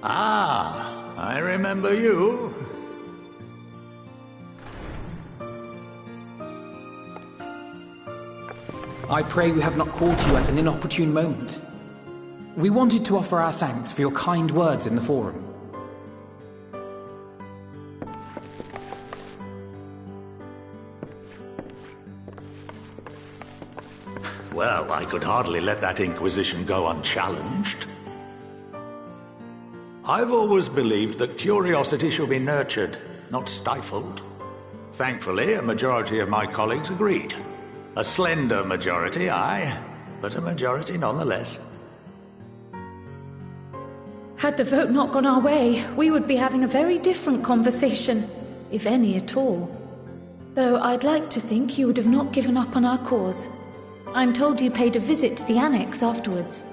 Ah, I remember you. I pray we have not caught you at an inopportune moment. We wanted to offer our thanks for your kind words in the forum. Well, I could hardly let that Inquisition go unchallenged. I've always believed that curiosity should be nurtured, not stifled. Thankfully, a majority of my colleagues agreed. A slender majority, aye, but a majority nonetheless. Had the vote not gone our way, we would be having a very different conversation, if any at all. Though I'd like to think you would have not given up on our cause. I'm told you paid a visit to the Annex afterwards.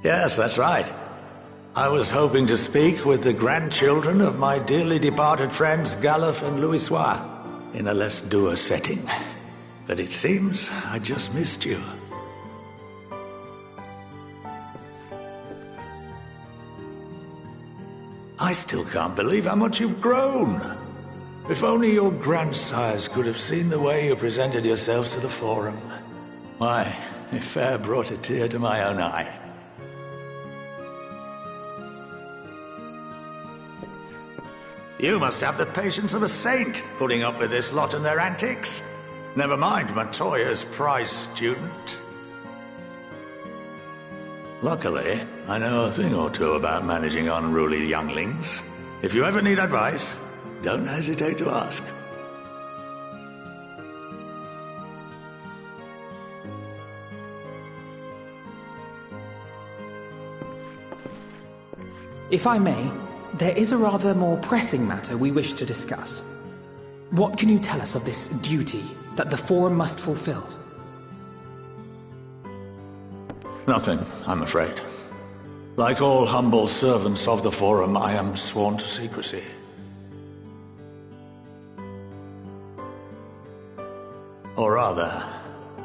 Yes, that's right. I was hoping to speak with the grandchildren of my dearly departed friends Galuf and Louisoix in a less dour setting. But it seems I just missed you. I still can't believe how much you've grown. If only your grandsires could have seen the way you presented yourselves to the Forum. Why, it fair brought a tear to my own eye. You must have the patience of a saint, putting up with this lot and their antics. Never mind Montoya's prize student. Luckily, I know a thing or two about managing unruly younglings. If you ever need advice, don't hesitate to ask. If I may, there is a rather more pressing matter we wish to discuss. What can you tell us of this duty that the Forum must fulfill? Nothing, I'm afraid. Like all humble servants of the Forum, I am sworn to secrecy. Or rather,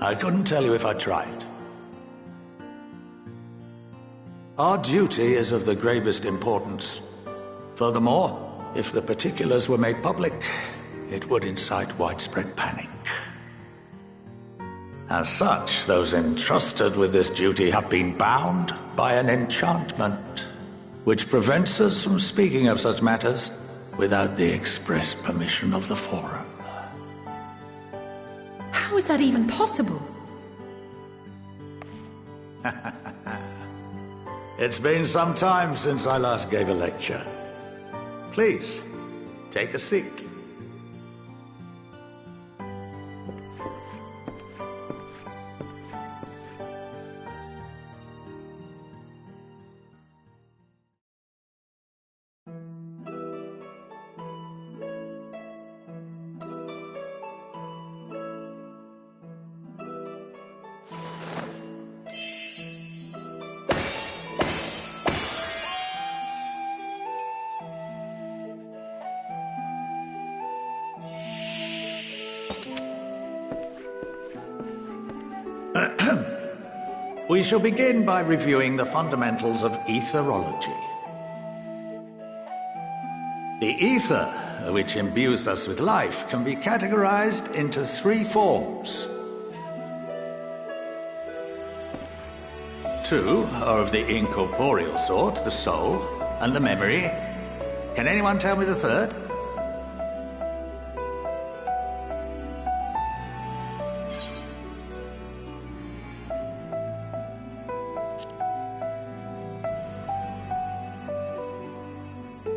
I couldn't tell you if I tried. Our duty is of the gravest importance. Furthermore, if the particulars were made public, it would incite widespread panic. As such, those entrusted with this duty have been bound by an enchantment, which prevents us from speaking of such matters without the express permission of the Forum. How is that even possible? It's been some time since I last gave a lecture. Please, take a seat. We shall begin by reviewing the fundamentals of etherology. The ether, which imbues us with life, can be categorized into three forms. Two are of the incorporeal sort, the soul and the memory. Can anyone tell me the third?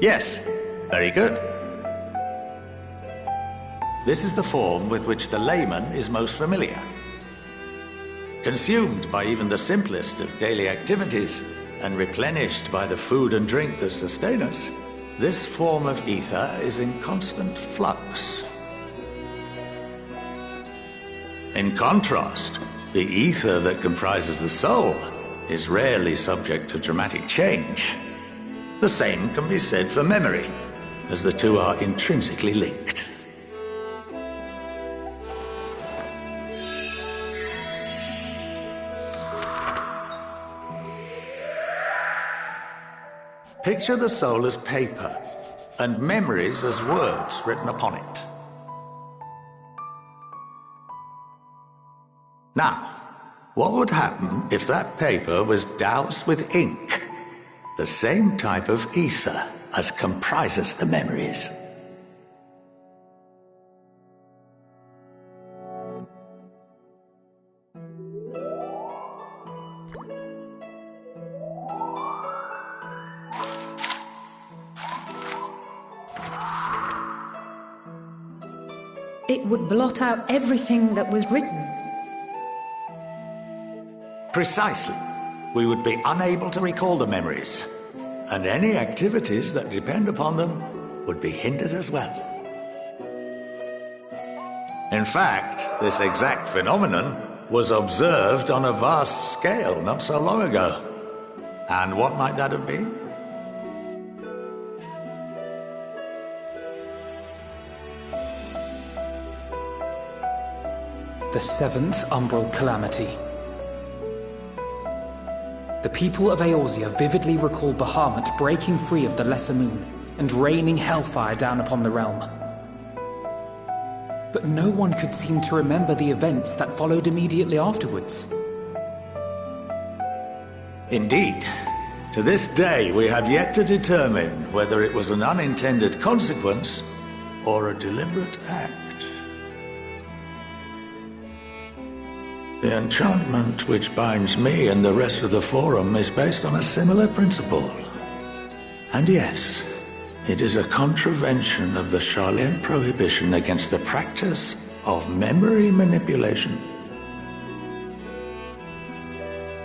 Yes, very good. This is the form with which the layman is most familiar. Consumed by even the simplest of daily activities, and replenished by the food and drink that sustain us, This form of ether is in constant flux. In contrast, the ether that comprises the soul is rarely subject to dramatic change. The same can be said for memory, as the two are intrinsically linked. Picture the soul as paper, and memories as words written upon it. Now, what would happen if that paper was doused with ink? The same type of ether as comprises the memories. It would blot out everything that was written. Precisely. We would be unable to recall the memories, and any activities that depend upon them would be hindered as well. In fact, this exact phenomenon was observed on a vast scale not so long ago. And what might that have been? The seventh Umbral Calamity. The people of Eorzea vividly recall Bahamut breaking free of the Lesser Moon and raining hellfire down upon the realm. But no one could seem to remember the events that followed immediately afterwards. Indeed. To this day, we have yet to determine whether it was an unintended consequence or a deliberate act. The enchantment which binds me and the rest of the Forum is based on a similar principle. And yes, it is a contravention of the Sharlayan prohibition against the practice of memory manipulation.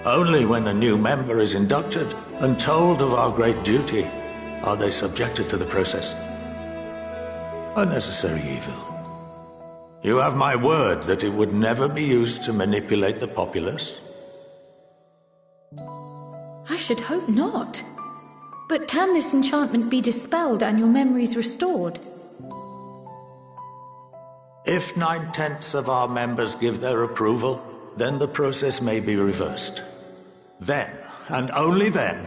Only when a new member is inducted and told of our great duty are they subjected to the process. A necessary evil. You have my word that it would never be used to manipulate the populace? I should hope not. But can this enchantment be dispelled and your memories restored? If 9/10 of our members give their approval, then the process may be reversed. Then, and only then,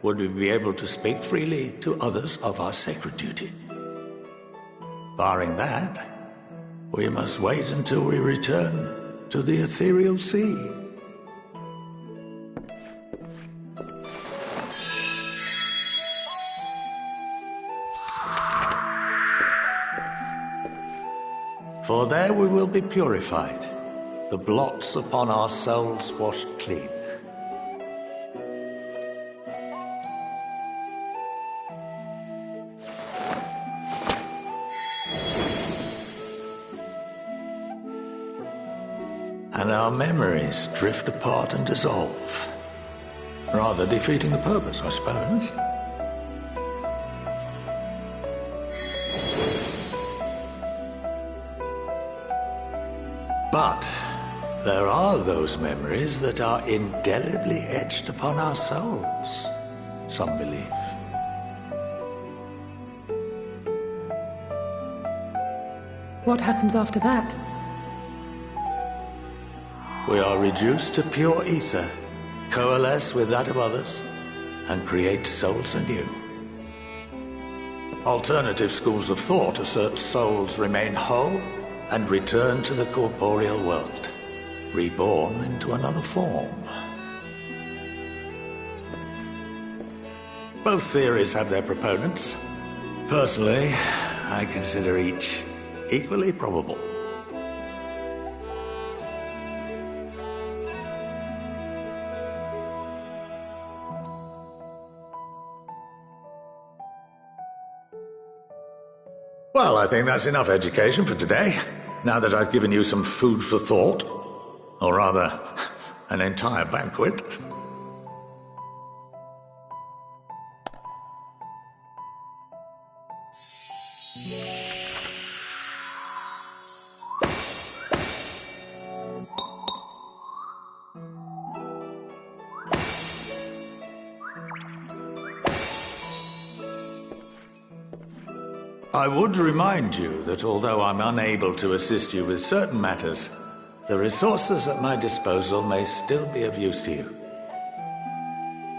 would we be able to speak freely to others of our sacred duty. Barring that, we must wait until we return to the ethereal sea. For there we will be purified, the blots upon our souls washed clean. And our memories drift apart and dissolve, rather defeating the purpose, I suppose. But there are those memories that are indelibly etched upon our souls, some believe. What happens after that? We are reduced to pure ether, coalesce with that of others, and create souls anew. Alternative schools of thought assert souls remain whole and return to the corporeal world, reborn into another form. Both theories have their proponents. Personally, I consider each equally probable. Well, I think that's enough education for today, now that I've given you some food for thought. Or rather, an entire banquet. I would remind you that although I'm unable to assist you with certain matters, the resources at my disposal may still be of use to you.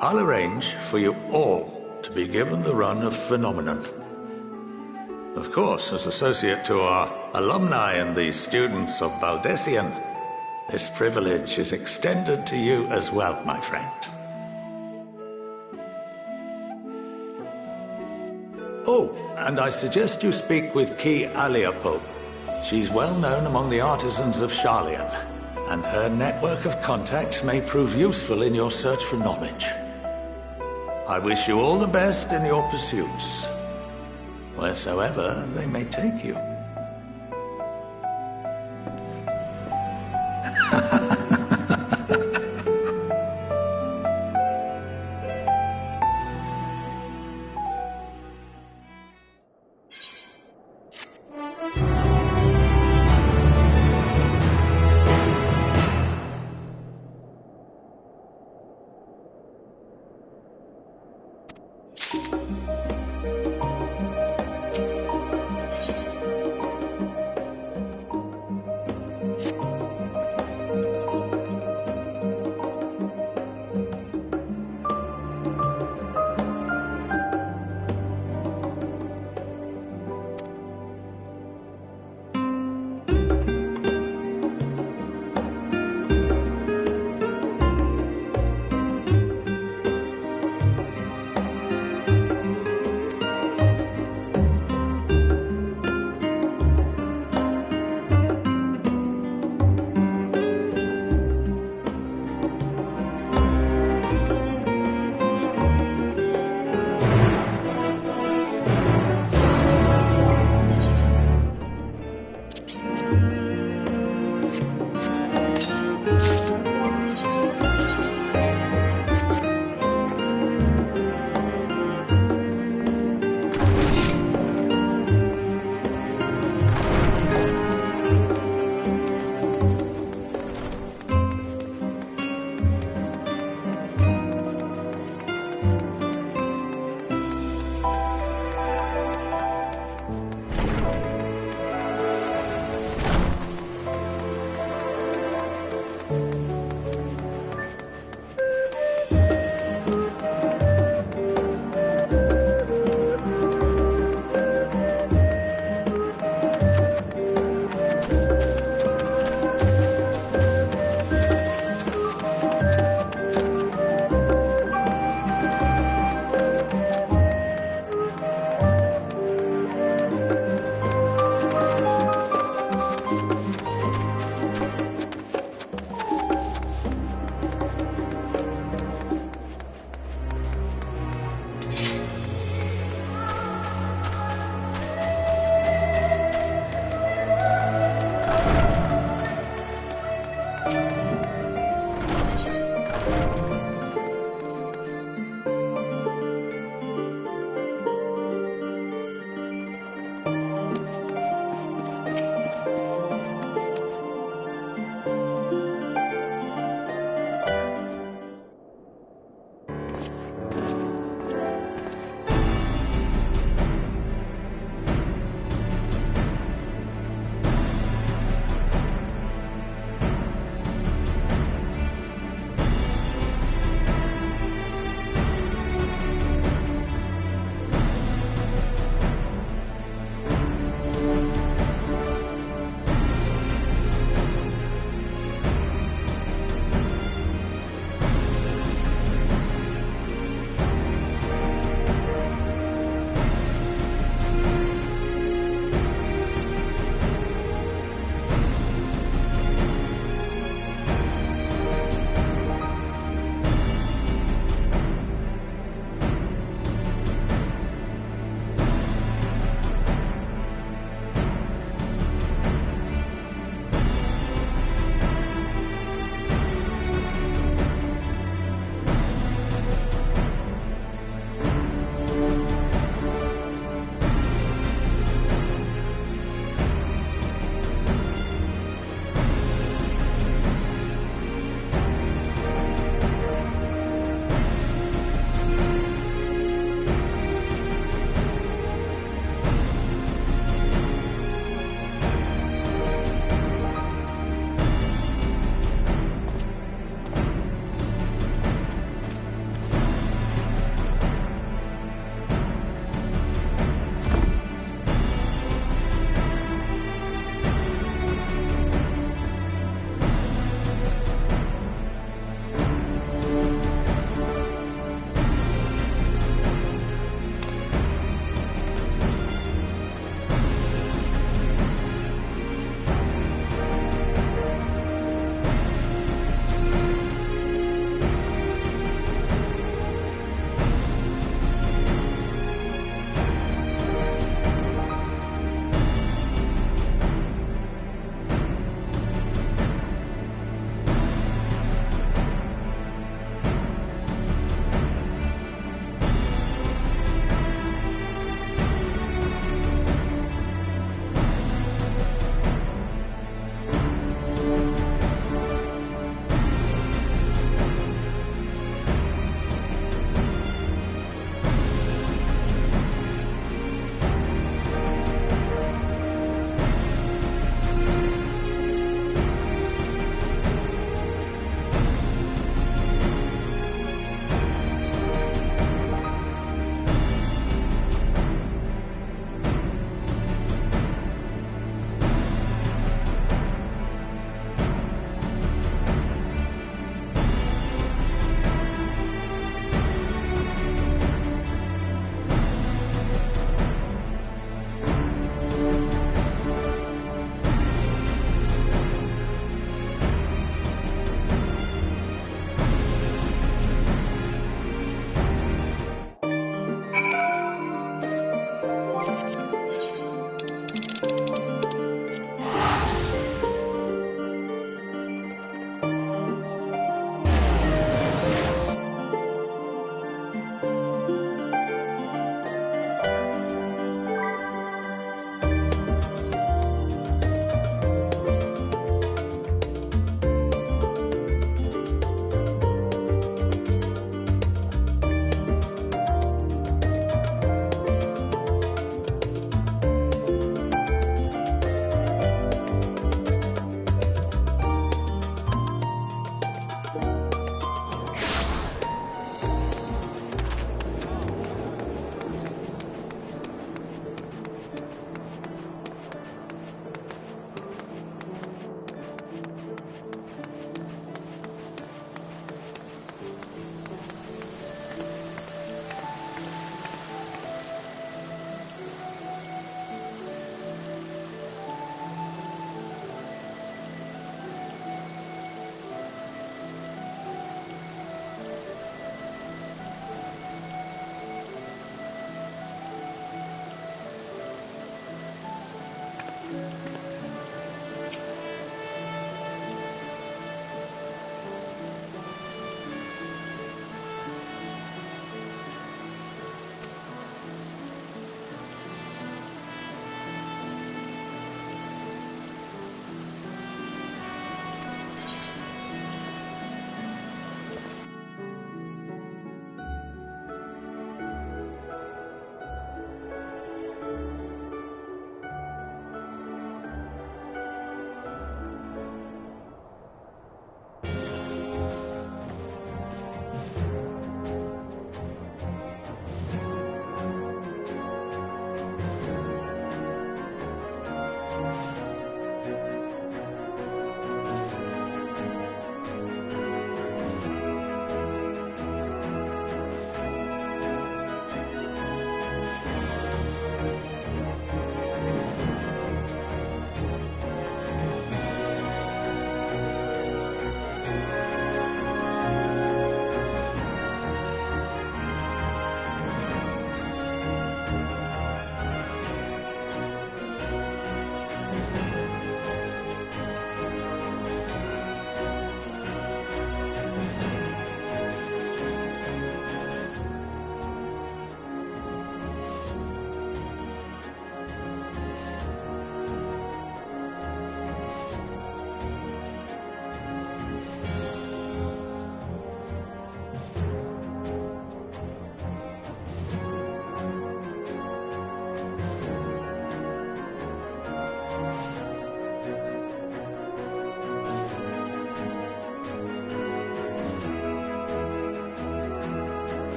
I'll arrange for you all to be given the run of Phenomenon. Of course, as associate to our alumni and the students of Baldessian, this privilege is extended to you as well, my friend. Oh, and I suggest you speak with Ki Aliapo. She's well known among the artisans of Sharlayan, and her network of contacts may prove useful in your search for knowledge. I wish you all the best in your pursuits, wheresoever they may take you.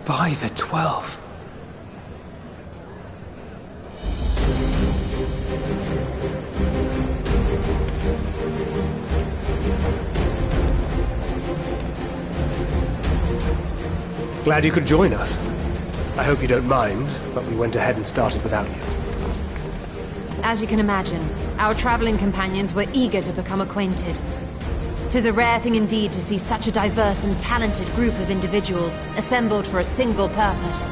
By the 12. Glad you could join us. I hope you don't mind, but we went ahead and started without you. As you can imagine, our traveling companions were eager to become acquainted. 'Tis a rare thing indeed to see such a diverse and talented group of individuals assembled for a single purpose.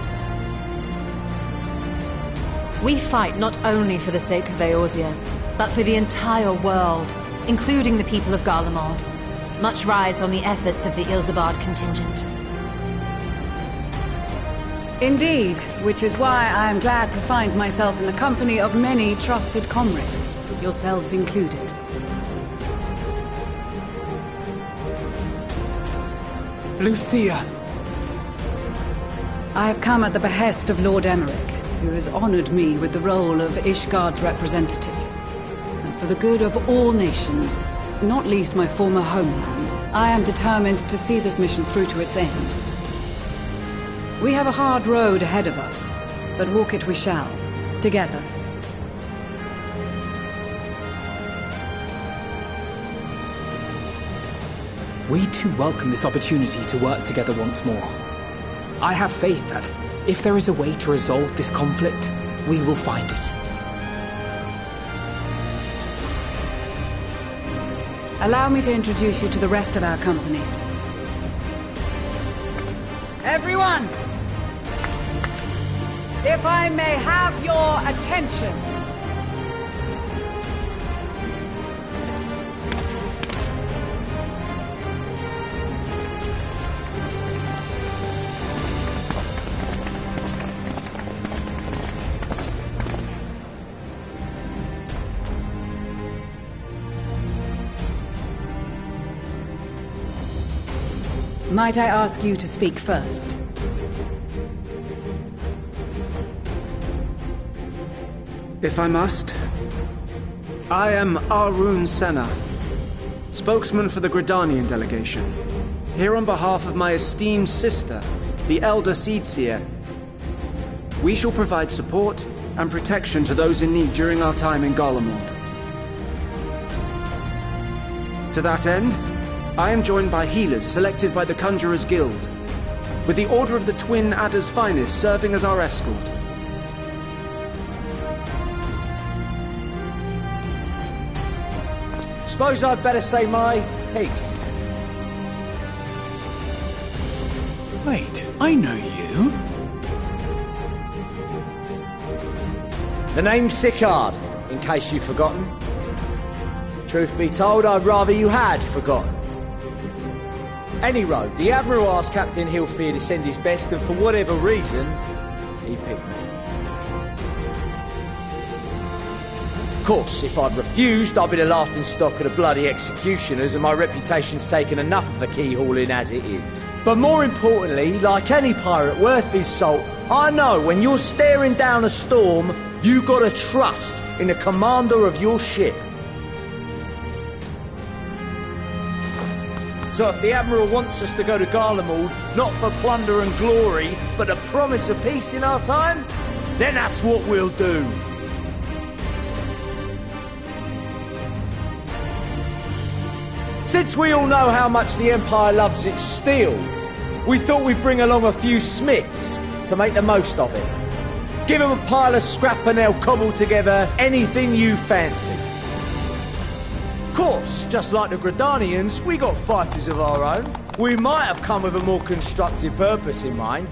We fight not only for the sake of Eorzea, but for the entire world, including the people of Garlemald. Much rides on the efforts of the Ilsabard contingent. Indeed, which is why I am glad to find myself in the company of many trusted comrades, yourselves included. Lucia! I have come at the behest of Lord Emmerich, who has honored me with the role of Ishgard's representative. And for the good of all nations, not least my former homeland, I am determined to see this mission through to its end. We have a hard road ahead of us, but walk it we shall, together. We too welcome this opportunity to work together once more. I have faith that, if there is a way to resolve this conflict, we will find it. Allow me to introduce you to the rest of our company. Everyone! If I may have your attention. Might I ask you to speak first? If I must. I am Arun Senna, spokesman for the Gridanian delegation, here on behalf of my esteemed sister, the Elder Seedseer. We shall provide support and protection to those in need during our time in Garlemald. To that end, I am joined by healers selected by the Conjurers Guild, with the Order of the Twin Adder's Finest serving as our escort. Suppose I'd better say my piece. Wait, I know you. The name's Sicard, in case you've forgotten. Truth be told, I'd rather you had forgotten. Any road, the Admiral asked Captain Hillfear to send his best, and for whatever reason, he picked me. Of course, if I'd refused, I'd be the laughingstock of the bloody executioners, and my reputation's taken enough of a keyhauling as it is. But more importantly, like any pirate worth his salt, I know when you're staring down a storm, you gotta trust in the commander of your ship. So if the Admiral wants us to go to Garlemald, not for plunder and glory, but the promise of peace in our time, then that's what we'll do. Since we all know how much the Empire loves its steel, we thought we'd bring along a few smiths to make the most of it. Give them a pile of scrap and they'll cobble together anything you fancy. Of course, just like the Gridanians, we got fighters of our own. We might have come with a more constructive purpose in mind,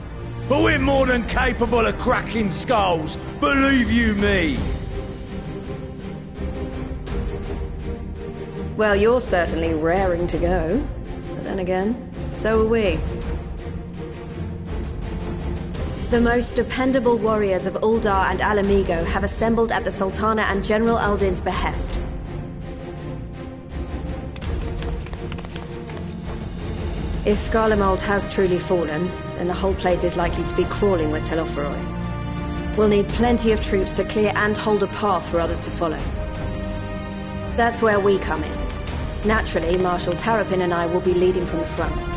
but we're more than capable of cracking skulls, believe you me. Well, you're certainly raring to go. But then again, so are we. The most dependable warriors of Uldar and Alamigo have assembled at the Sultana and General Aldin's behest. If Garlemald has truly fallen, then the whole place is likely to be crawling with Telophoroi. We'll need plenty of troops to clear and hold a path for others to follow. That's where we come in. Naturally, Marshal Terrapin and I will be leading from the front.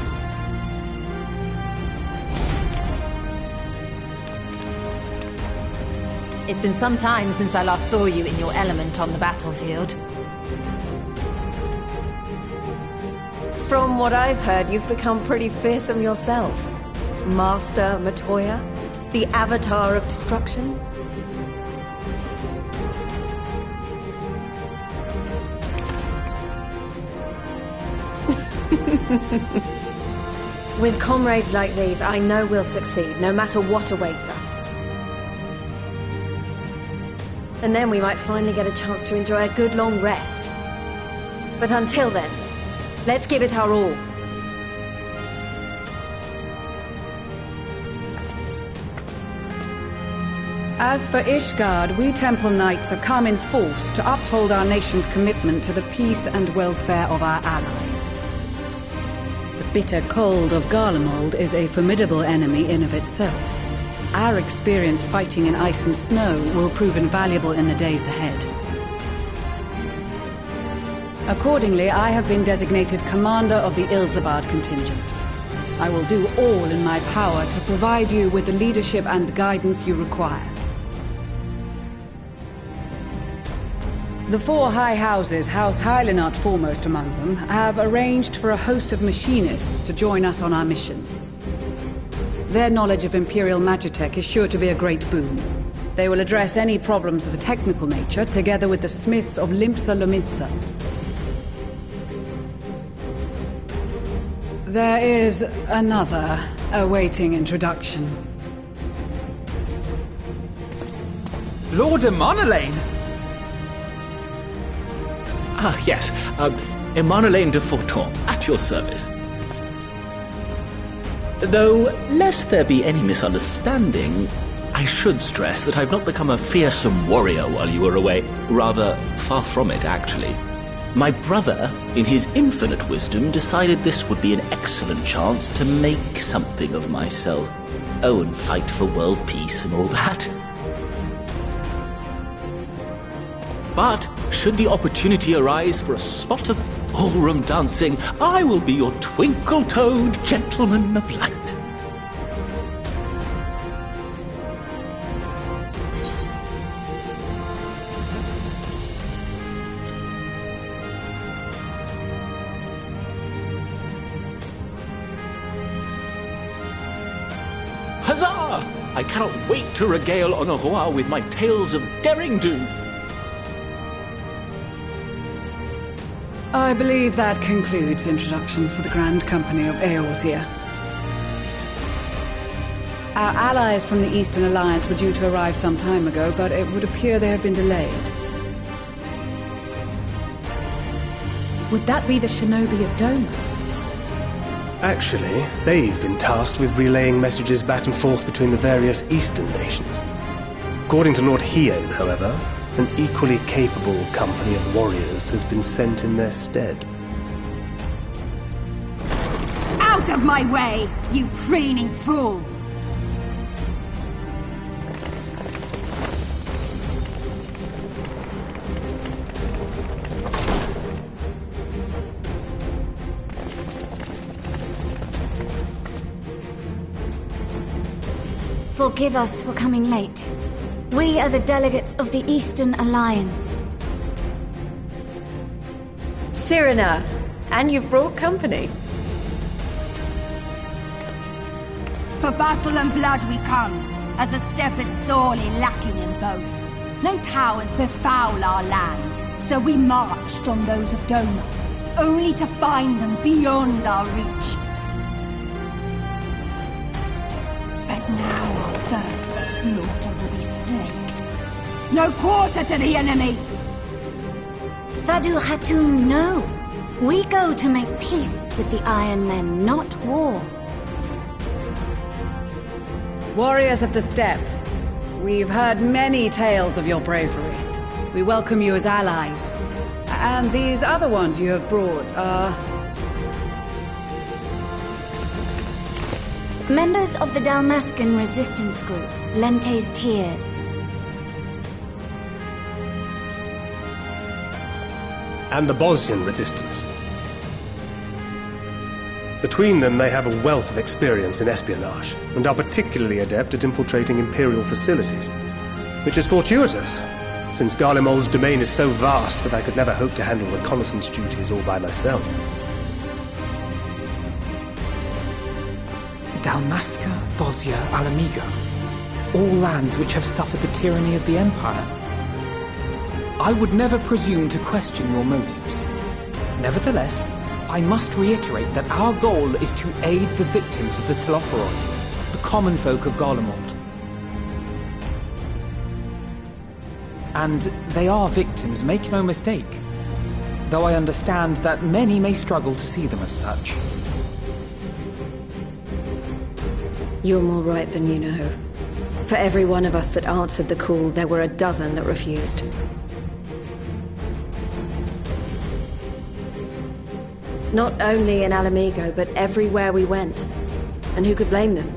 It's been some time since I last saw you in your element on the battlefield. From what I've heard, you've become pretty fearsome yourself. Master Matoya, the Avatar of Destruction. With comrades like these, I know we'll succeed, no matter what awaits us. And then we might finally get a chance to enjoy a good long rest. But until then, let's give it our all. As for Ishgard, we Temple Knights have come in force to uphold our nation's commitment to the peace and welfare of our allies. The bitter cold of Garlemald is a formidable enemy in of itself. Our experience fighting in ice and snow will prove invaluable in the days ahead. Accordingly, I have been designated commander of the Ilzabard contingent. I will do all in my power to provide you with the leadership and guidance you require. The four high houses, House Hylinart foremost among them, have arranged for a host of machinists to join us on our mission. Their knowledge of Imperial Magitech is sure to be a great boon. They will address any problems of a technical nature together with the smiths of Limpsa Lomitsa. There is another awaiting introduction. Lord Emanolain! Ah, yes. Emanolain de Forton, at your service. Though, lest there be any misunderstanding, I should stress that I've not become a fearsome warrior while you were away. Rather, far from it, actually. My brother, in his infinite wisdom, decided this would be an excellent chance to make something of myself. Oh, and fight for world peace and all that. But, should the opportunity arise for a spot of ballroom dancing, I will be your twinkle-toed gentleman of light. Huzzah! I cannot wait to regale Honoroa with my tales of derring-do. I believe that concludes introductions for the Grand Company of Eorzea. Our allies from the Eastern Alliance were due to arrive some time ago, but it would appear they have been delayed. Would that be the shinobi of Doma? Actually, they've been tasked with relaying messages back and forth between the various Eastern nations. According to Lord Hien, however, an equally capable company of warriors has been sent in their stead. Out of my way, you preening fool! Forgive us for coming late. We are the delegates of the Eastern Alliance. Cyrena, and you've brought company. For battle and blood we come, as a step is sorely lacking in both. No towers befoul our lands, so we marched on those of Doma, only to find them beyond our reach. But now our thirst for slaughter will be slaked. No quarter to the enemy! Sadu Hatun, no. We go to make peace with the Iron Men, not war. Warriors of the Steppe, we've heard many tales of your bravery. We welcome you as allies. And these other ones you have brought are... members of the Dalmascan resistance group, Lente's Tears. And the Bosnian resistance. Between them, they have a wealth of experience in espionage, and are particularly adept at infiltrating Imperial facilities. Which is fortuitous, since Garlemald's domain is so vast that I could never hope to handle reconnaissance duties all by myself. Dalmasca, Bosnia, Alamigo. All lands which have suffered the tyranny of the Empire. I would never presume to question your motives. Nevertheless, I must reiterate that our goal is to aid the victims of the Telophoroi, the common folk of Garlemald. And they are victims, make no mistake. Though I understand that many may struggle to see them as such. You're more right than you know. For every one of us that answered the call, there were a dozen that refused. Not only in Alamigo, but everywhere we went. And who could blame them?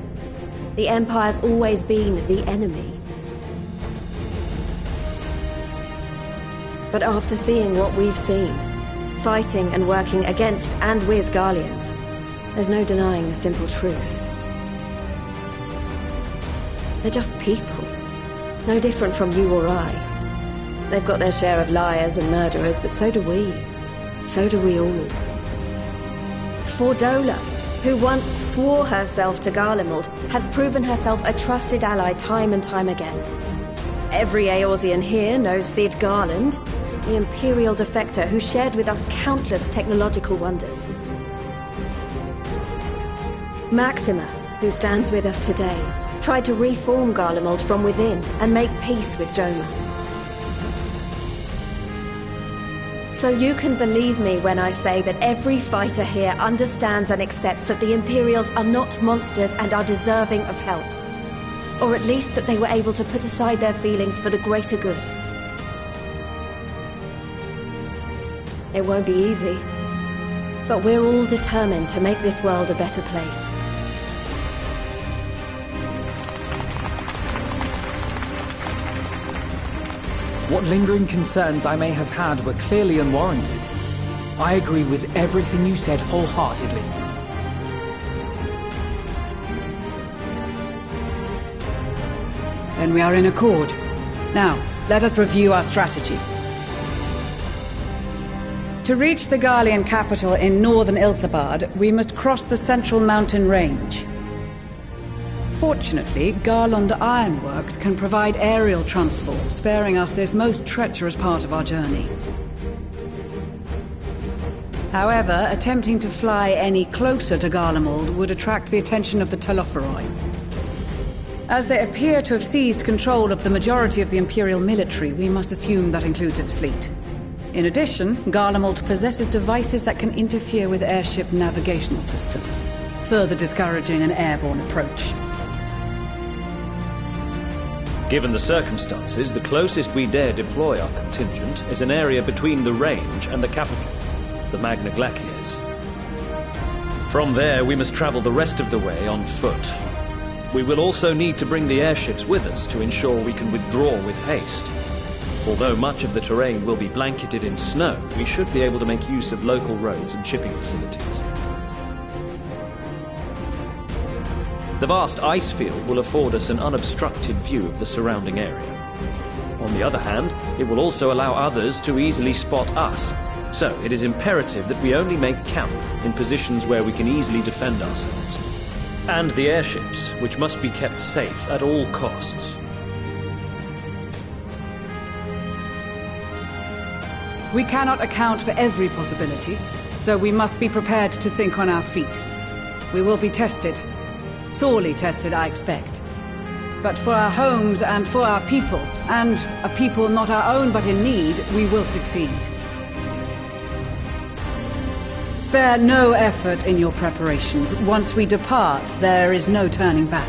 The Empire's always been the enemy. But after seeing what we've seen, fighting and working against and with Garleans. There's no denying the simple truth. They're just people, no different from you or I. They've got their share of liars and murderers, but so do we. So do we all. Fordola, who once swore herself to Garlemald, has proven herself a trusted ally time and time again. Every Eorzean here knows Cid Garland, the Imperial defector who shared with us countless technological wonders. Maxima, who stands with us today, tried to reform Garlemald from within and make peace with Joma. So you can believe me when I say that every fighter here understands and accepts that the Imperials are not monsters and are deserving of help. Or at least that they were able to put aside their feelings for the greater good. It won't be easy, but we're all determined to make this world a better place. What lingering concerns I may have had were clearly unwarranted. I agree with everything you said wholeheartedly. Then we are in accord. Now, let us review our strategy. To reach the Garlean capital in northern Ilsabard, we must cross the central mountain range. Fortunately, Garland Ironworks can provide aerial transport, sparing us this most treacherous part of our journey. However, attempting to fly any closer to Garlemald would attract the attention of the Telophoroi. As they appear to have seized control of the majority of the Imperial military, we must assume that includes its fleet. In addition, Garlemald possesses devices that can interfere with airship navigational systems, further discouraging an airborne approach. Given the circumstances, the closest we dare deploy our contingent is an area between the range and the capital, the Magna Glaciers. From there, we must travel the rest of the way on foot. We will also need to bring the airships with us to ensure we can withdraw with haste. Although much of the terrain will be blanketed in snow, we should be able to make use of local roads and shipping facilities. The vast ice field will afford us an unobstructed view of the surrounding area. On the other hand, it will also allow others to easily spot us, so it is imperative that we only make camp in positions where we can easily defend ourselves. And the airships, which must be kept safe at all costs. We cannot account for every possibility, so we must be prepared to think on our feet. We will be tested. Sorely tested, I expect. But for our homes and for our people, and a people not our own but in need, we will succeed. Spare no effort in your preparations. Once we depart, there is no turning back.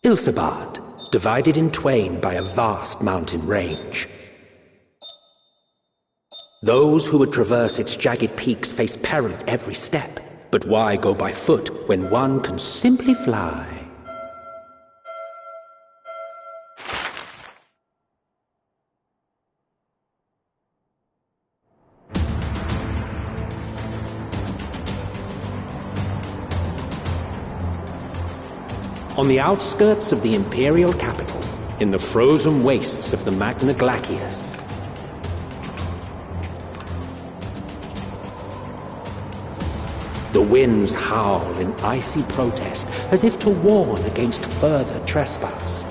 Ilsabard, divided in twain by a vast mountain range. Those who would traverse its jagged peaks face peril at every step. But why go by foot when one can simply fly? On the outskirts of the Imperial capital, in the frozen wastes of the Magna Glacius, the winds howl in icy protest, as if to warn against further trespass.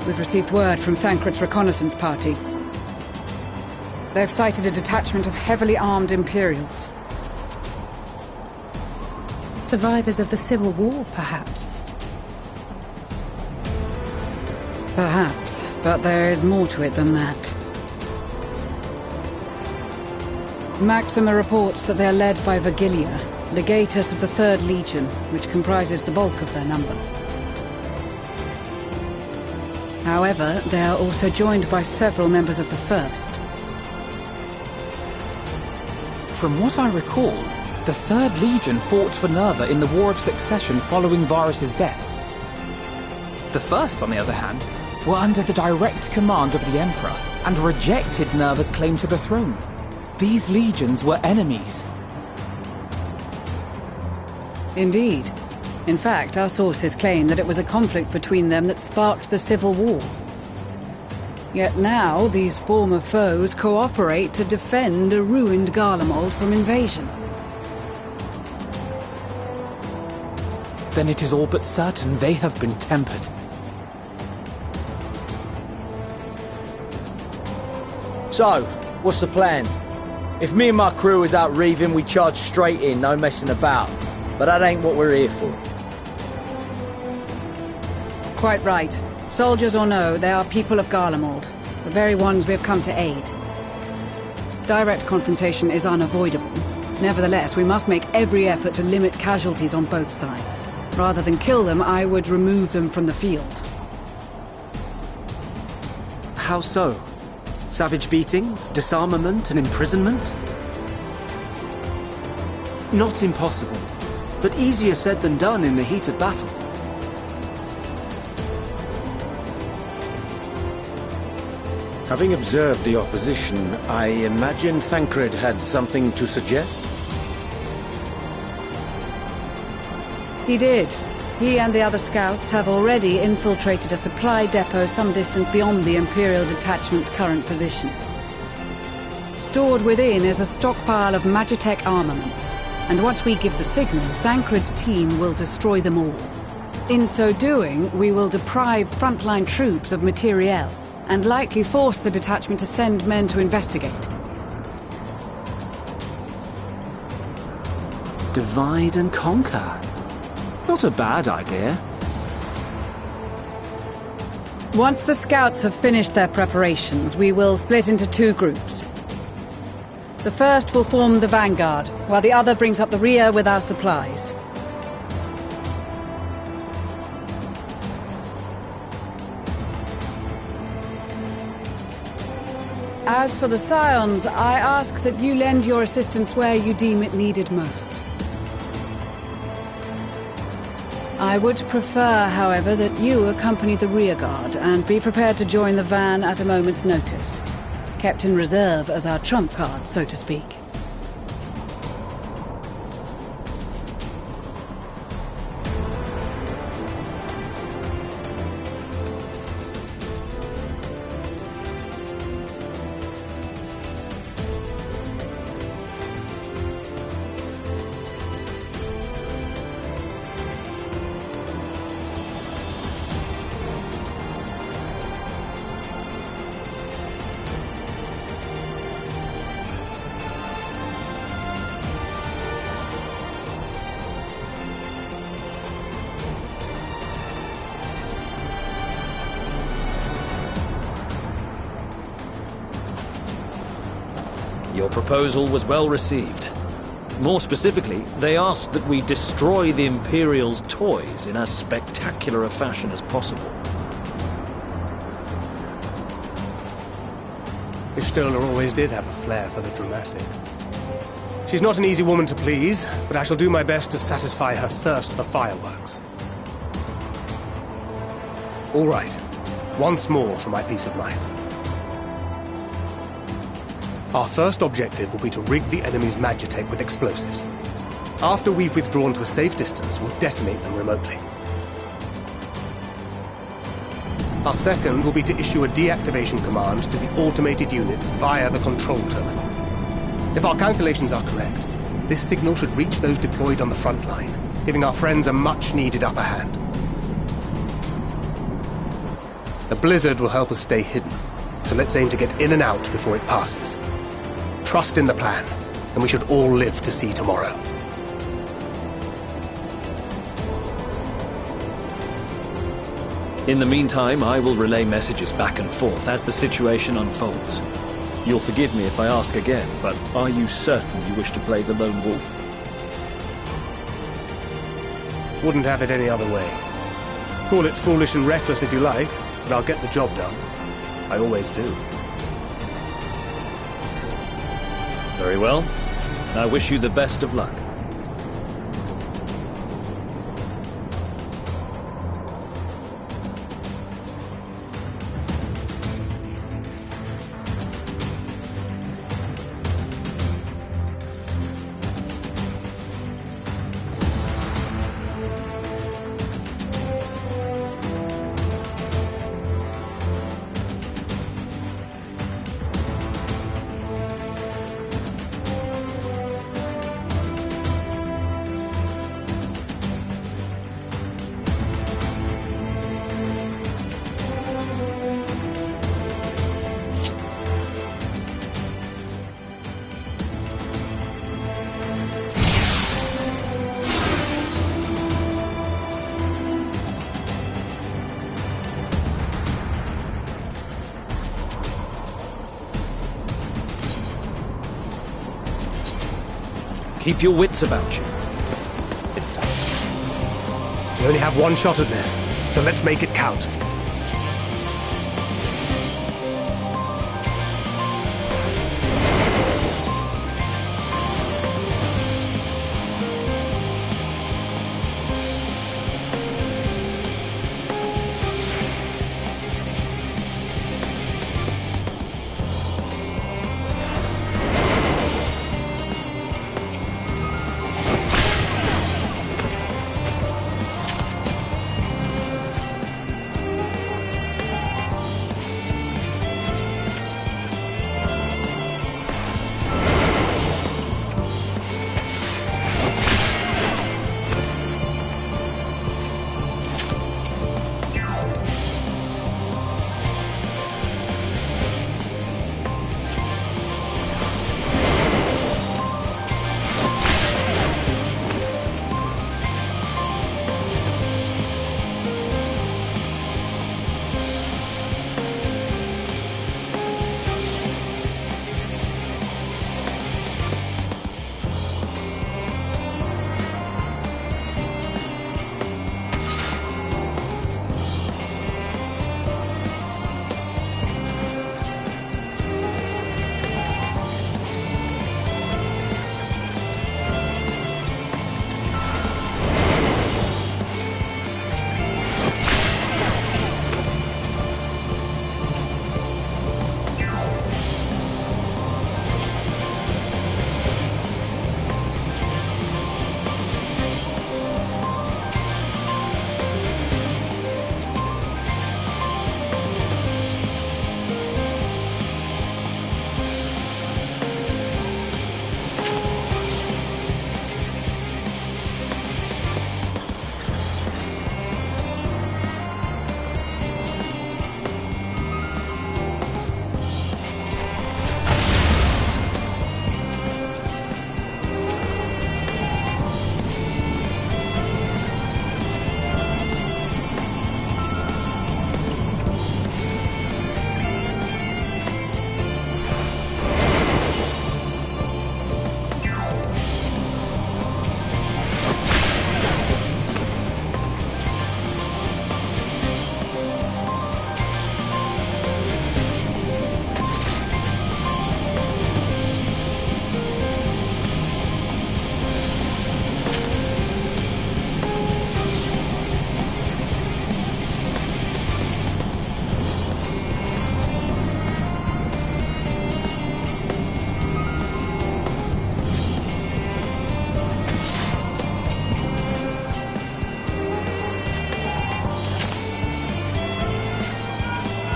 We've received word from Thancred's reconnaissance party. They've sighted a detachment of heavily armed Imperials. Survivors of the Civil War, perhaps? Perhaps, but there is more to it than that. Maxima reports that they are led by Vergilia, legatus of the 3rd Legion, which comprises the bulk of their number. However, they are also joined by several members of the 1st. From what I recall, the 3rd Legion fought for Nerva in the War of Succession following Varus's death. The 1st, on the other hand, were under the direct command of the Emperor and rejected Nerva's claim to the throne. These legions were enemies. Indeed. In fact, our sources claim that it was a conflict between them that sparked the Civil War. Yet now, these former foes cooperate to defend a ruined Garlemald from invasion. Then it is all but certain they have been tempered. So, what's the plan? If me and my crew is out reaving, we charge straight in, no messing about. But that ain't what we're here for. Quite right. Soldiers or no, they are people of Garlemald, the very ones we have come to aid. Direct confrontation is unavoidable. Nevertheless, we must make every effort to limit casualties on both sides. Rather than kill them, I would remove them from the field. How so? Savage beatings, disarmament, and imprisonment? Not impossible, but easier said than done in the heat of battle. Having observed the opposition, I imagine Thancred had something to suggest? He did. He and the other scouts have already infiltrated a supply depot some distance beyond the Imperial detachment's current position. Stored within is a stockpile of Magitech armaments, and once we give the signal, Thancred's team will destroy them all. In so doing, we will deprive frontline troops of materiel, and likely force the detachment to send men to investigate. Divide and conquer. Not a bad idea. Once the scouts have finished their preparations, we will split into 2 groups. The first will form the vanguard, while the other brings up the rear with our supplies. As for the Scions, I ask that you lend your assistance where you deem it needed most. I would prefer, however, that you accompany the rearguard and be prepared to join the van at a moment's notice. Kept in reserve as our trump card, so to speak. Your proposal was well received. More specifically, they asked that we destroy the Imperial's toys in as spectacular a fashion as possible. Ishtola always did have a flair for the dramatic. She's not an easy woman to please, but I shall do my best to satisfy her thirst for fireworks. All right. Once more for my peace of mind. Our first objective will be to rig the enemy's magitech with explosives. After we've withdrawn to a safe distance, we'll detonate them remotely. Our second will be to issue a deactivation command to the automated units via the control terminal. If our calculations are correct, this signal should reach those deployed on the front line, giving our friends a much-needed upper hand. The blizzard will help us stay hidden, so let's aim to get in and out before it passes. Trust in the plan, and we should all live to see tomorrow. In the meantime, I will relay messages back and forth as the situation unfolds. You'll forgive me if I ask again, but are you certain you wish to play the lone wolf? Wouldn't have it any other way. Call it foolish and reckless if you like, but I'll get the job done. I always do. Very well. I wish you the best of luck. Keep your wits about you. It's time. We only have one shot at this, so let's make it count.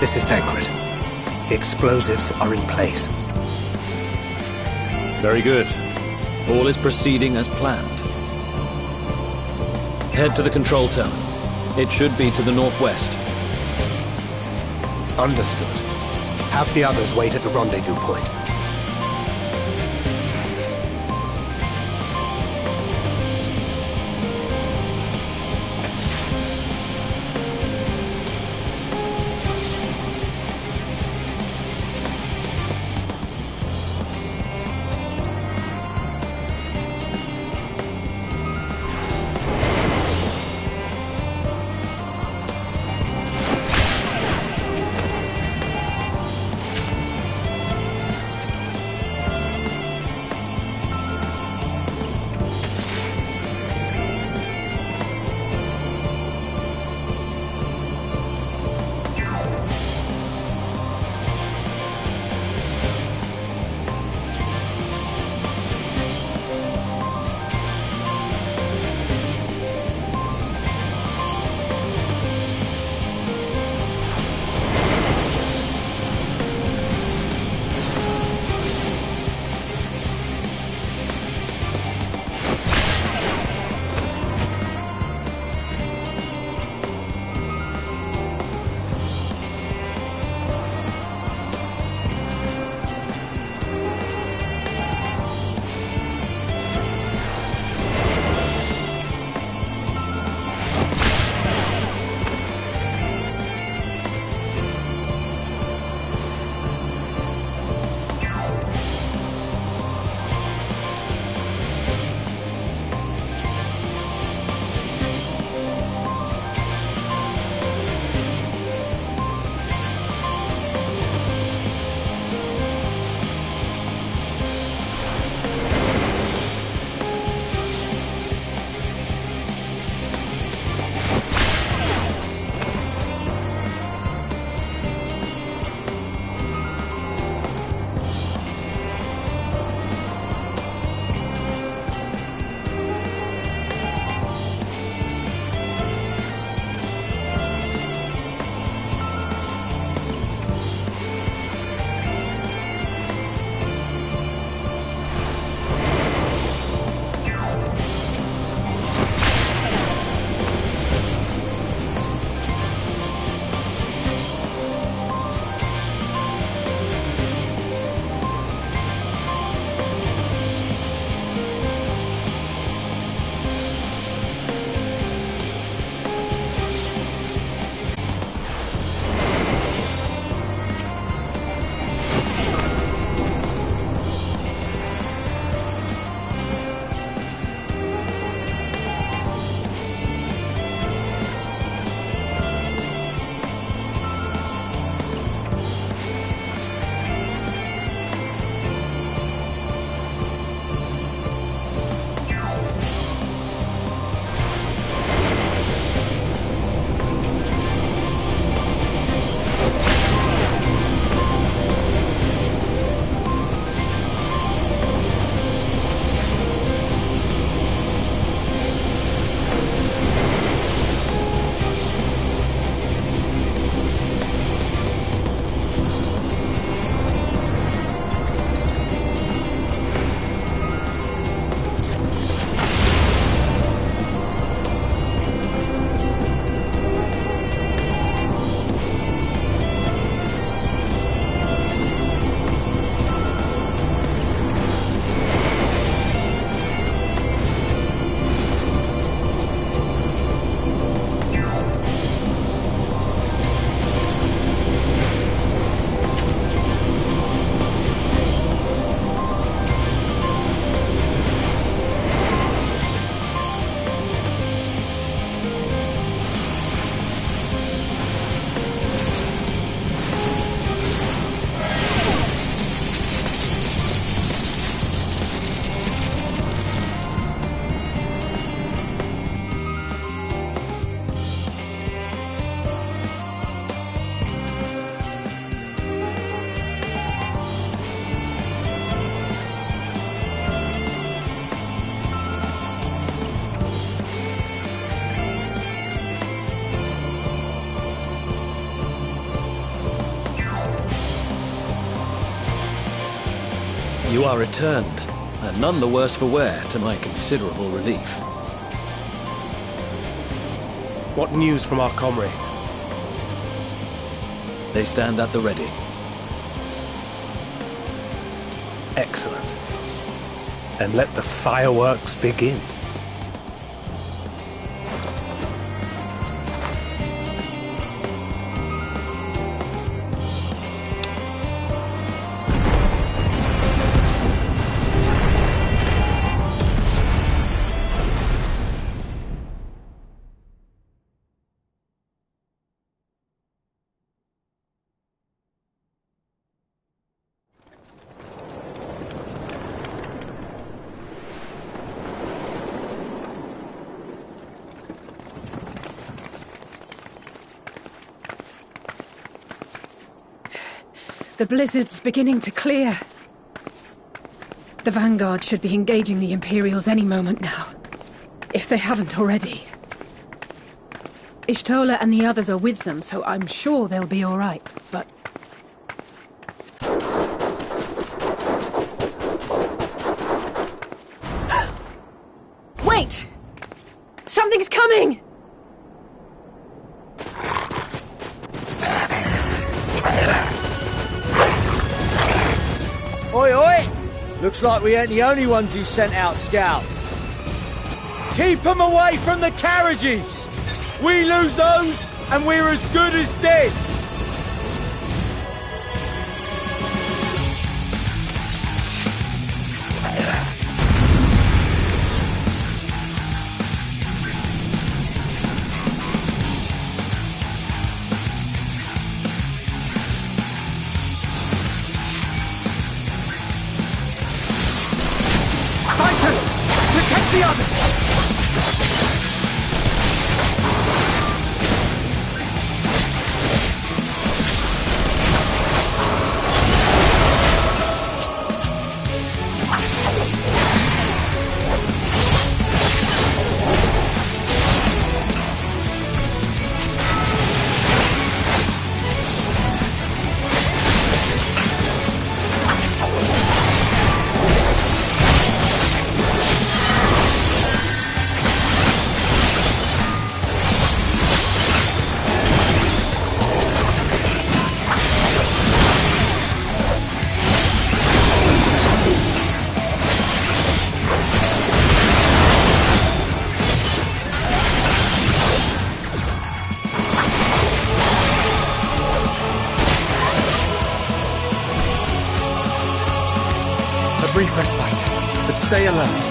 This is Thancred. The explosives are in place. Very good. All is proceeding as planned. Head to the control tower. It should be to the northwest. Understood. Have the others wait at the rendezvous point. You are returned, and none the worse for wear, to my considerable relief. What news from our comrades? They stand at the ready. Excellent. Then let the fireworks begin. The blizzard's beginning to clear. The Vanguard should be engaging the Imperials any moment now, if they haven't already. Ishtola and the others are with them, so I'm sure they'll be all right, but... Wait! Something's coming! Oi, oi! Looks like we ain't the only ones who sent out scouts. Keep them away from the carriages! We lose those, and we're as good as dead! Protect the others! Brief respite, but stay alert.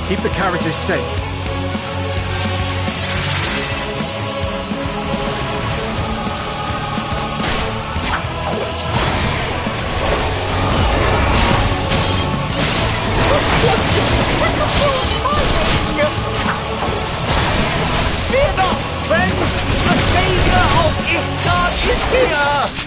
Keep the carriages safe. Fear not, friends! The savior of Ishgard is here!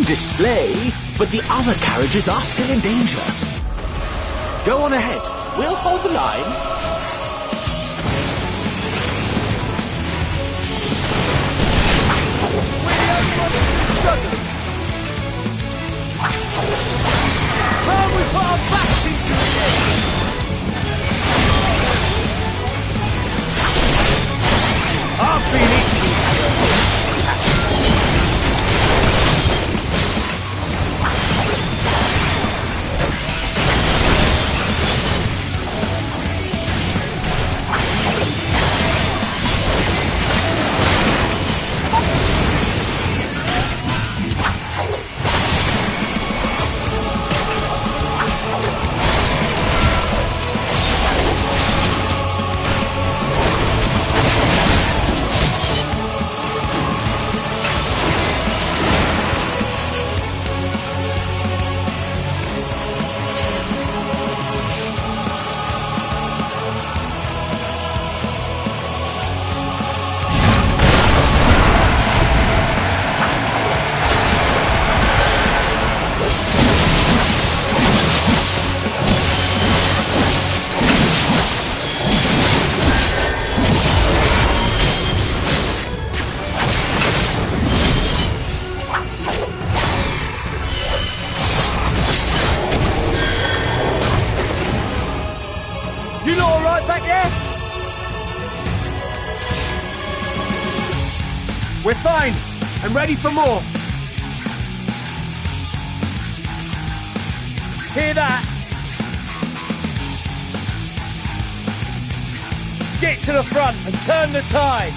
Display, but the other carriages are still in danger. Go on ahead. We'll hold the line. How we put our backs into it! I've been itching. We're fine, and ready for more. Hear that? Get to the front and turn the tide!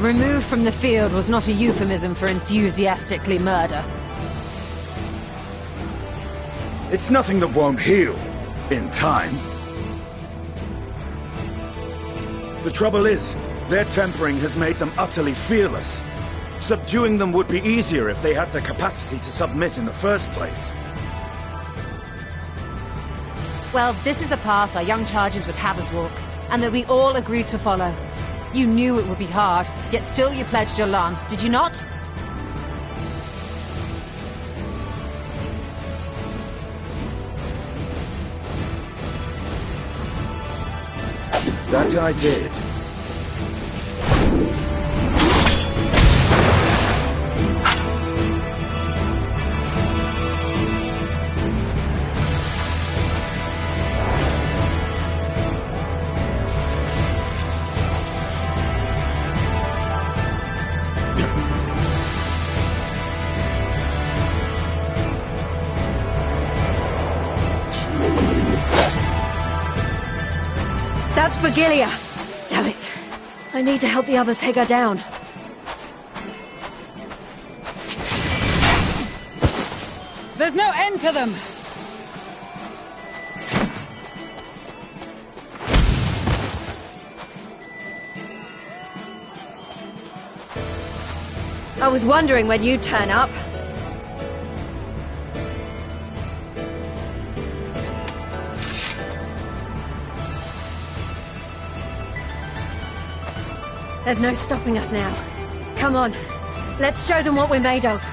Removed from the field was not a euphemism for enthusiastically murder. It's nothing that won't heal. In time. The trouble is, their tempering has made them utterly fearless. Subduing them would be easier if they had the capacity to submit in the first place. Well, this is the path our young charges would have us walk, and that we all agreed to follow. You knew it would be hard, yet still you pledged your lance, did you not? That I did. That's Virgilia! Damn it. I need to help the others take her down. There's no end to them! I was wondering when you'd turn up. There's no stopping us now. Come on, let's show them what we're made of.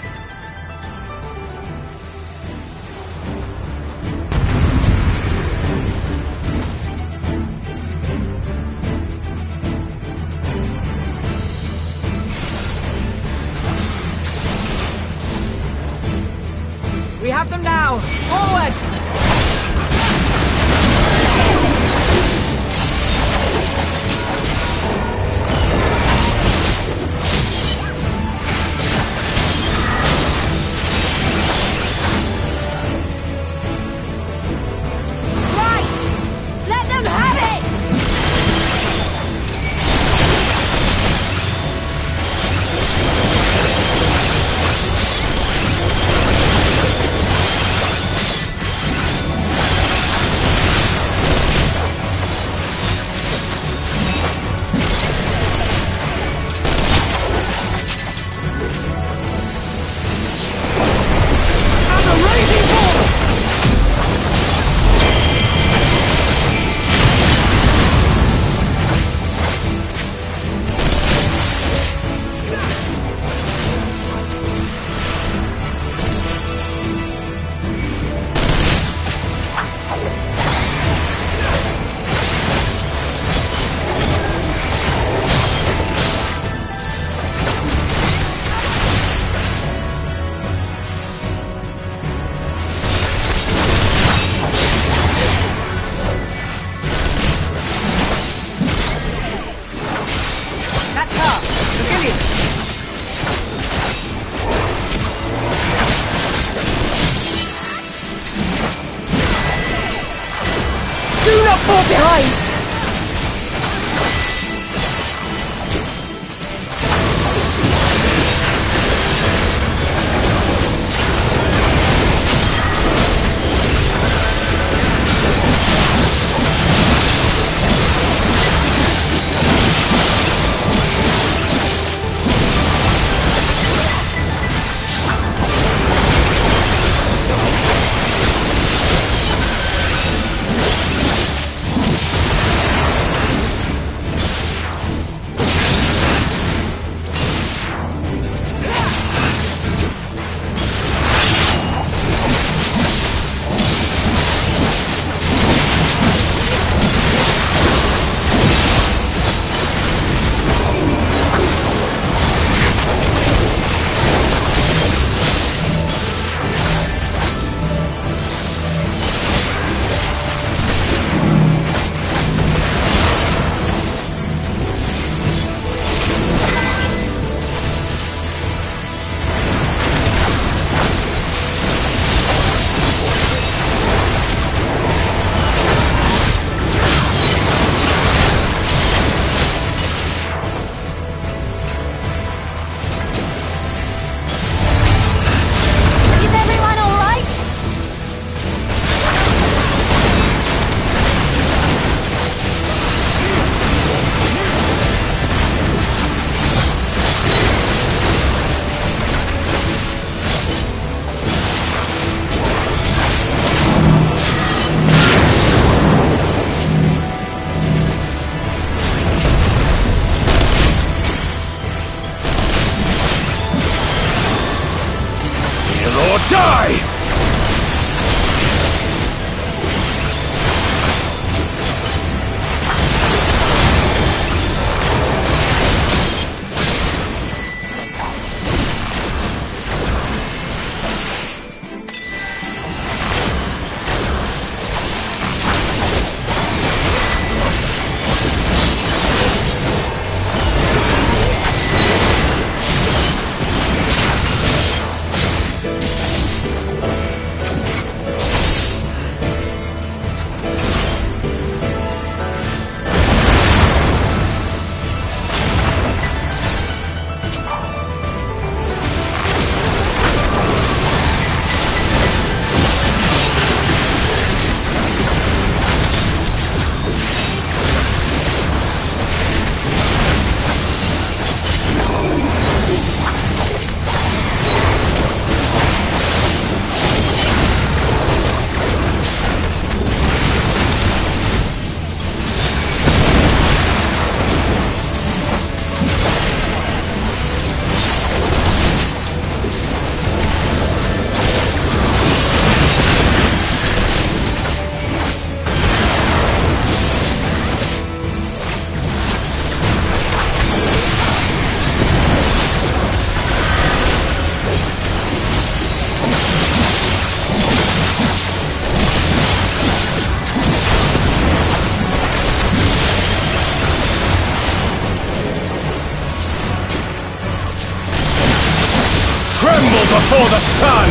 We have them now! Forward! Fall behind! or die! Before the sun!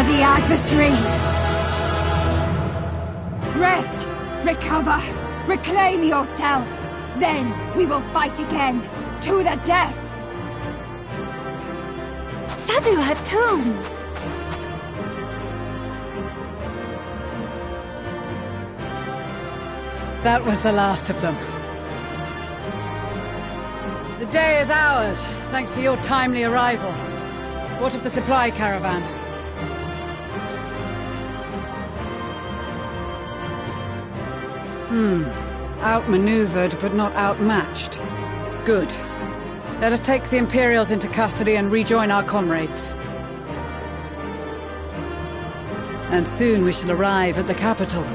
The adversary! Rest! Recover! Reclaim yourself! Then we will fight again! To the death! Sadu Hatun! That was the last of them. The day is ours, thanks to your timely arrival. What of the supply caravan? Outmaneuvered, but not outmatched. Good. Let us take the Imperials into custody and rejoin our comrades. And soon we shall arrive at the capital.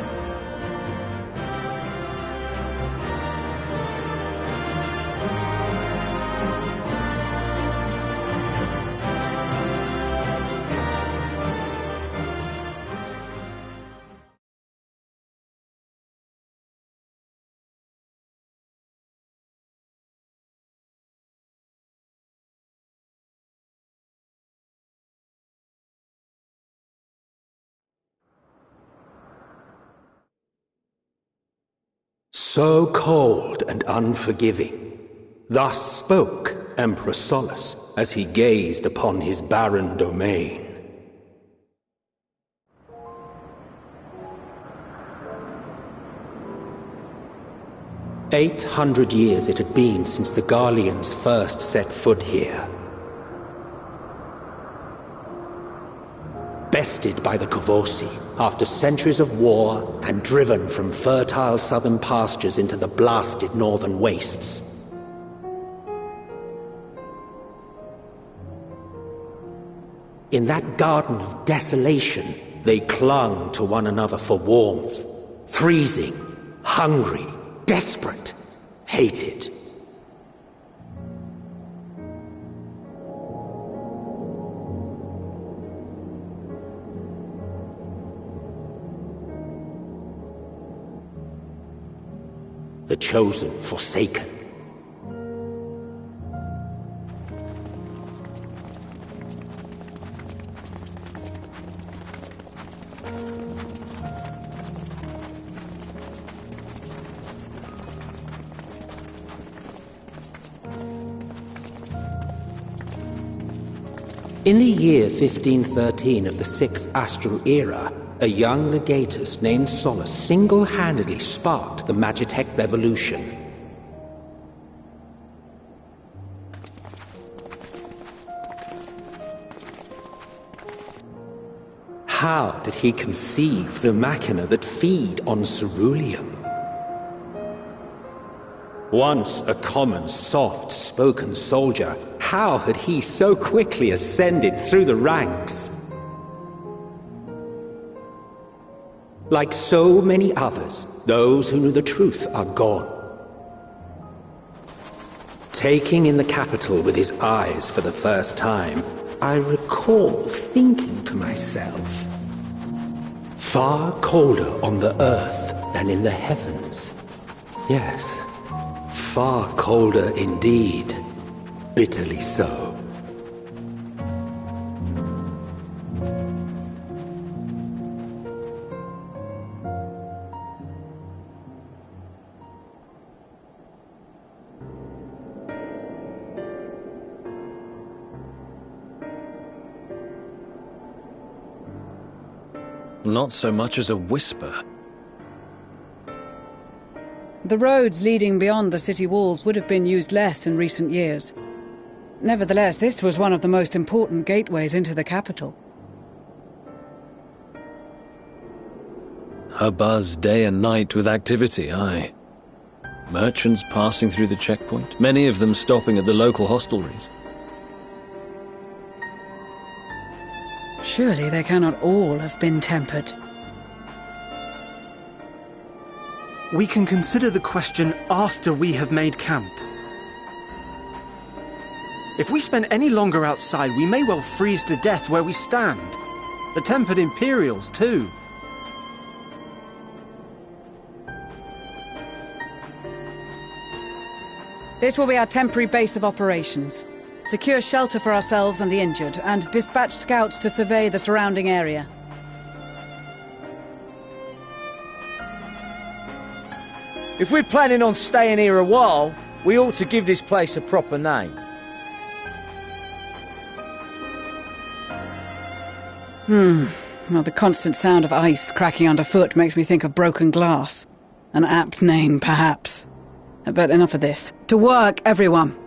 So cold and unforgiving. Thus spoke Emperor Solus as he gazed upon his barren domain. "800 years it had been since the Garleans first set foot here. bested by the Kavosi after centuries of war and driven from fertile southern pastures into the blasted northern wastes. In that garden of desolation, they clung to one another for warmth, freezing, hungry, desperate, hated. The chosen forsaken. In the year 1513 of the 6th Astral Era, a young legatus named Solus single-handedly sparked the Magitech Revolution. How did he conceive the machina that feed on ceruleum? Once a common, soft-spoken soldier, how had he so quickly ascended through the ranks? Like so many others, those who knew the truth are gone. Taking in the capital with his eyes for the first time, I recall thinking to myself, far colder on the earth than in the heavens. Yes, far colder indeed. Bitterly so. Not so much as a whisper. The roads leading beyond the city walls would have been used less in recent years. Nevertheless, this was one of the most important gateways into the capital. A buzz day and night with activity, aye. Merchants passing through the checkpoint, many of them stopping at the local hostelries. Surely they cannot all have been tempered. We can consider the question after we have made camp. If we spend any longer outside, we may well freeze to death where we stand. The tempered Imperials, too. This will be our temporary base of operations. Secure shelter for ourselves and the injured, and dispatch scouts to survey the surrounding area. If we're planning on staying here a while, we ought to give this place a proper name. Well, the constant sound of ice cracking underfoot makes me think of broken glass. An apt name, perhaps. But enough of this. To work, everyone!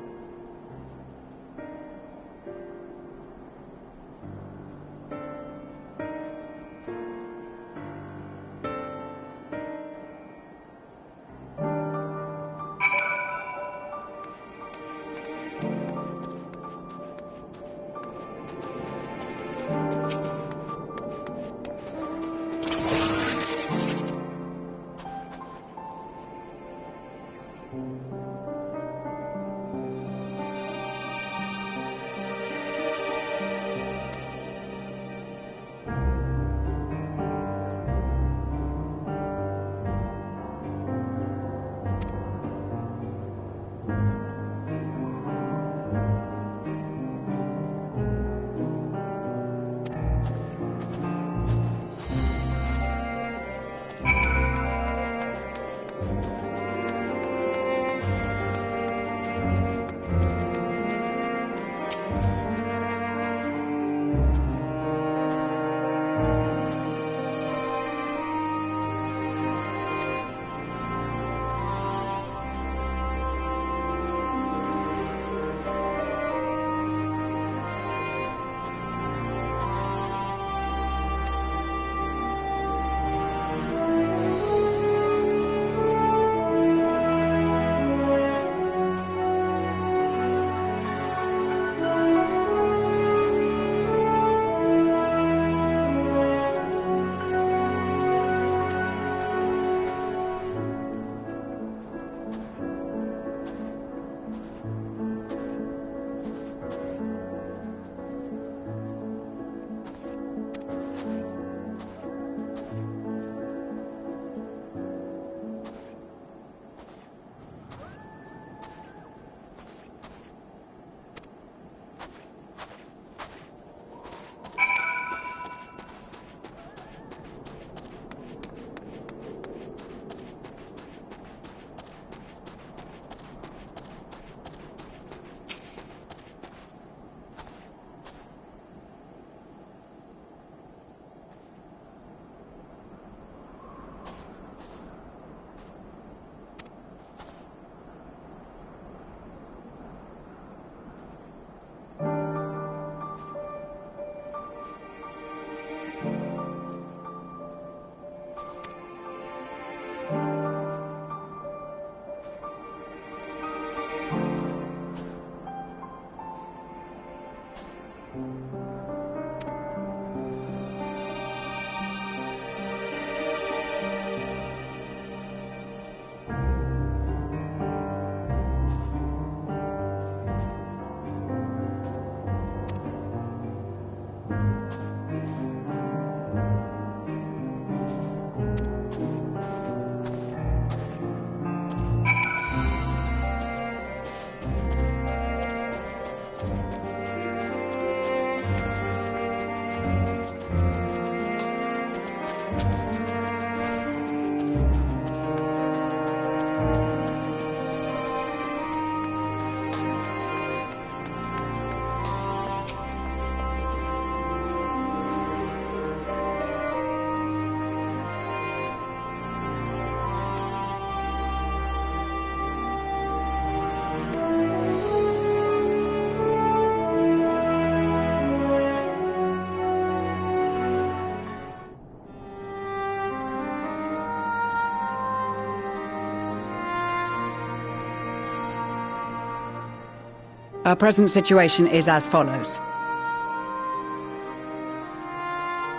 Our present situation is as follows.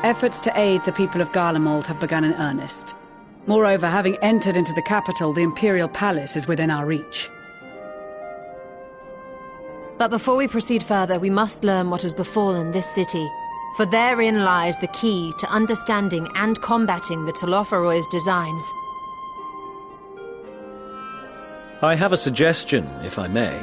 Efforts to aid the people of Garlemald have begun in earnest. Moreover, having entered into the capital, the Imperial Palace is within our reach. But before we proceed further, we must learn what has befallen this city. For therein lies the key to understanding and combating the Telophoroid's designs. I have a suggestion, if I may.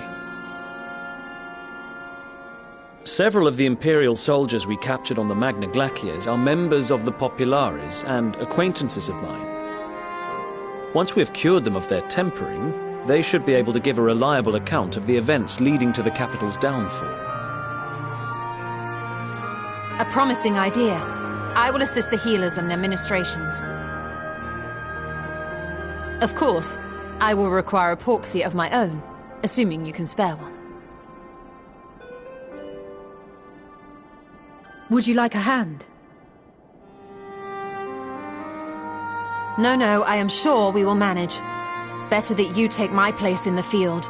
Several of the Imperial soldiers we captured on the Magna Glaciers are members of the Populares and acquaintances of mine. Once we have cured them of their tempering, they should be able to give a reliable account of the events leading to the capital's downfall. A promising idea. I will assist the healers in their ministrations. Of course, I will require a porxia of my own, assuming you can spare one. Would you like a hand? No, I am sure we will manage. Better that you take my place in the field.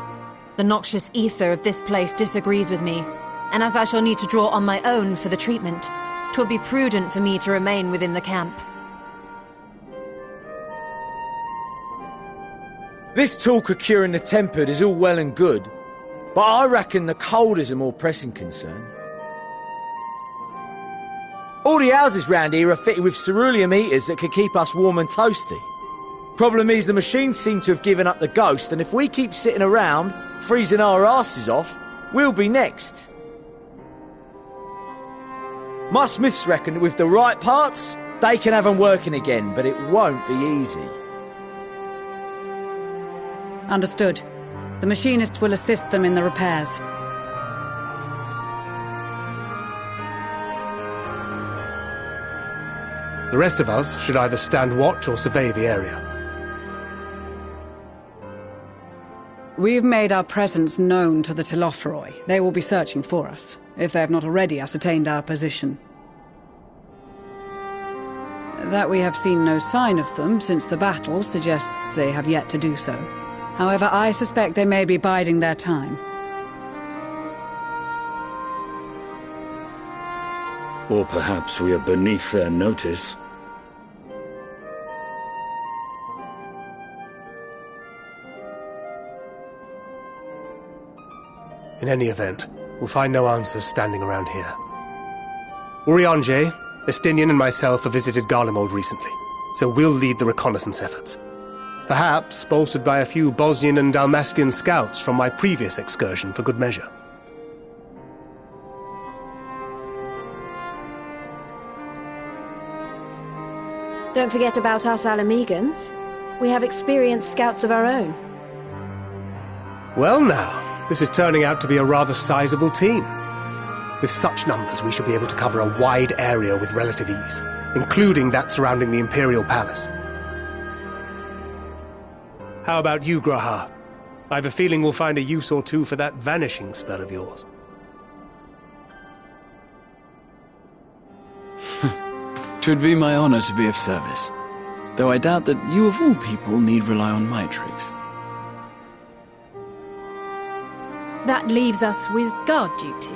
The noxious ether of this place disagrees with me, and as I shall need to draw on my own for the treatment, 'twill be prudent for me to remain within the camp. This talk of curing the tempered is all well and good, but I reckon the cold is a more pressing concern. All the houses round here are fitted with ceruleum heaters that could keep us warm and toasty. Problem is, the machines seem to have given up the ghost, and if we keep sitting around, freezing our asses off, we'll be next. My smiths reckon that with the right parts, they can have them working again, but it won't be easy. Understood. The machinists will assist them in the repairs. The rest of us should either stand watch or survey the area. We've made our presence known to the Telophoroi. They will be searching for us, if they have not already ascertained our position. That we have seen no sign of them since the battle suggests they have yet to do so. However, I suspect they may be biding their time. Or perhaps we are beneath their notice. In any event, we'll find no answers standing around here. Urianger, Estinian and myself have visited Garlemald recently, so we'll lead the reconnaissance efforts. Perhaps bolstered by a few Bosnian and Dalmatian scouts from my previous excursion for good measure. Don't forget about us Alamegans. We have experienced scouts of our own. Well now, this is turning out to be a rather sizable team. With such numbers, we should be able to cover a wide area with relative ease, including that surrounding the Imperial Palace. How about you, Graha? I have a feeling we'll find a use or two for that vanishing spell of yours. 'Twould be my honor to be of service, though I doubt that you of all people need rely on my tricks. That leaves us with guard duty.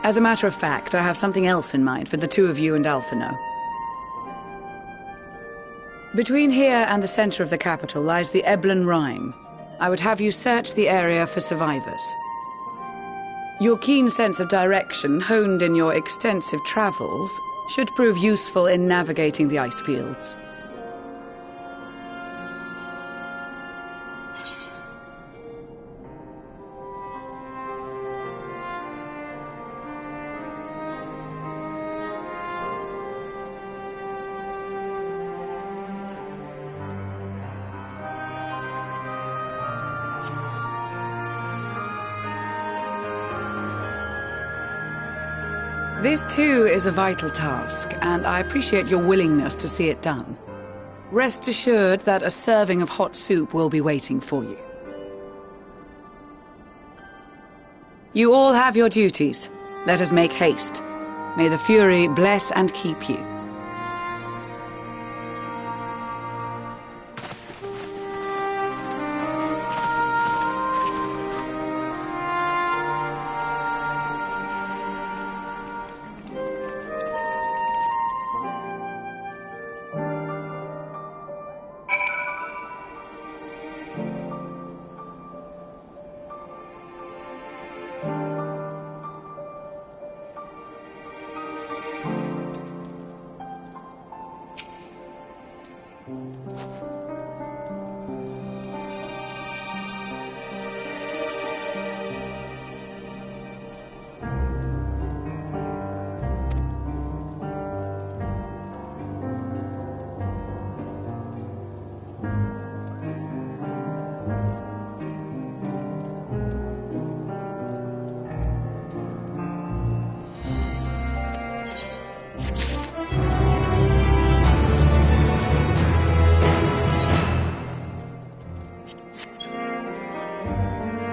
As a matter of fact, I have something else in mind for the two of you and Alphino. Between here and the center of the capital lies the Eblan Rhine. I would have you search the area for survivors. Your keen sense of direction, honed in your extensive travels, should prove useful in navigating the ice fields. This too is a vital task, and I appreciate your willingness to see it done. Rest assured that a serving of hot soup will be waiting for you. You all have your duties. Let us make haste. May the Fury bless and keep you.